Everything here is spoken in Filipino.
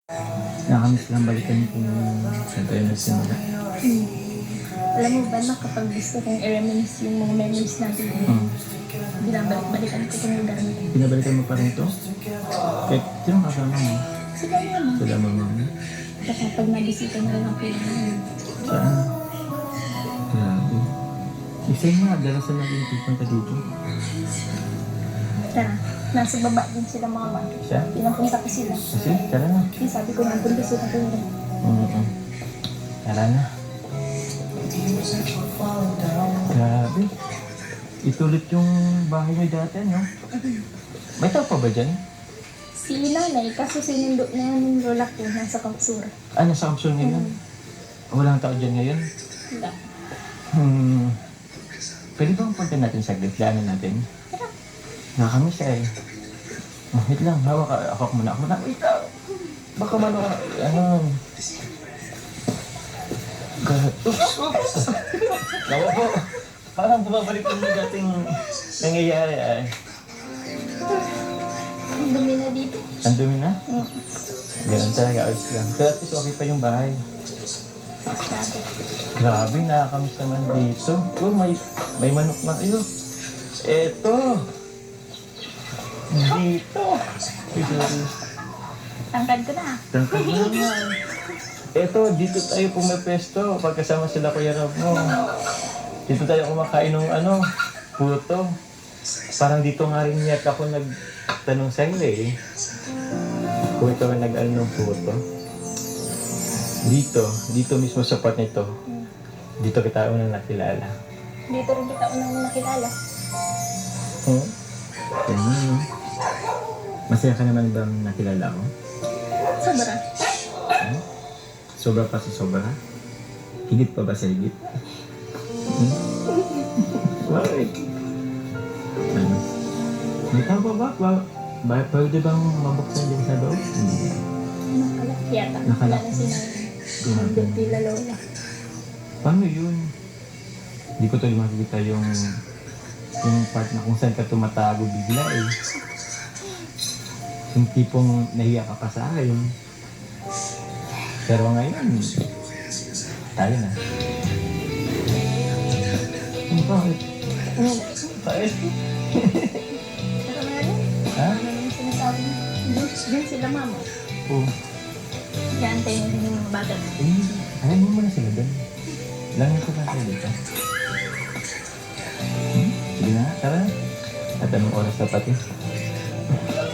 Nakakamiss lang balikan kung saan tayo nagsimula. Alam mo ba na kapag gusto kong i-reminisce yung mga memories natin, binabalik-balikan ko itong lugar na ito. Binabalikan mo pa rin ito? Kahit sino kasama mo? Sila naman. Sila mama mo? Kasi pag nabisita na lang ako yun. Saan? Grabe. Isa'y nga, dalasan natin pupunta dito. Tara, nasa baba din sila mama. Siya? Pinapunta ko sila. Kasi, tara na. Kasi sabi ko nandun gusto ko yun. Tara na. Grabe. Itulit yung bahay niyo dati, no? May tao pa ba dyan? Si nanay, kaso sinundo na yung lola ko nasa kapsura. Ah, nasa Kamsul ngayon? Walang tao dyan ngayon? Wala. Pwede bang punta natin saglit? Daanan natin? Tara. Nakakamiss eh. Wait lang, hawak ka. Ako muna. Wait lang. Baka mano ka. Oops! Nawa po. Parang bumabalik yung dating nangyayari eh. Ang dumi na dito. Ang dumi na? Ganun talaga, ayos lang. Pero at least okay pa yung bahay. Sabi. Grabe, nakakamiss naman dito. Oh, may manok na kayo. Eto. Dito. Tangkad ko na. Tangkad naman. Eto, dito tayo pumapesto. Pagkasama sila Kuya Rob mo. Dito tayo kumakain ng puto. Parang dito nga rin niyak ako nagtanong sa iyo eh. Kung ito ang nag-ano ng puto. Dito mismo sa part nito. Dito kita unang nakilala. Dito rin kita unang nakilala. Ganyan. Masaya ka naman bang nakilala ko? Sobra. Sobra pa sa sobra? Higit pa ba sa higit? Bakit? Ano? May tao ba ba? Pwede bang mabuksan din sa loob? Hindi. Nakalak yata. Nakalak. Wala na sinabi. Nandun tila lola. Paano yun? Hindi ko tuloy makikita yung part na kung saan ka tumatago bigla eh. Yung tipong nahiya ka pa sa akin. Pero ngayon, tayo na. Bakit? Bakit? Pero meron. Ha? Ano yung sinasabi mo? Diyan sila mama. Oo. Iantay na rin yung mga bata mo. Ayaw mo muna sila doon. Langit ko na tayo dito. Sige na, tara. At anong oras na pati?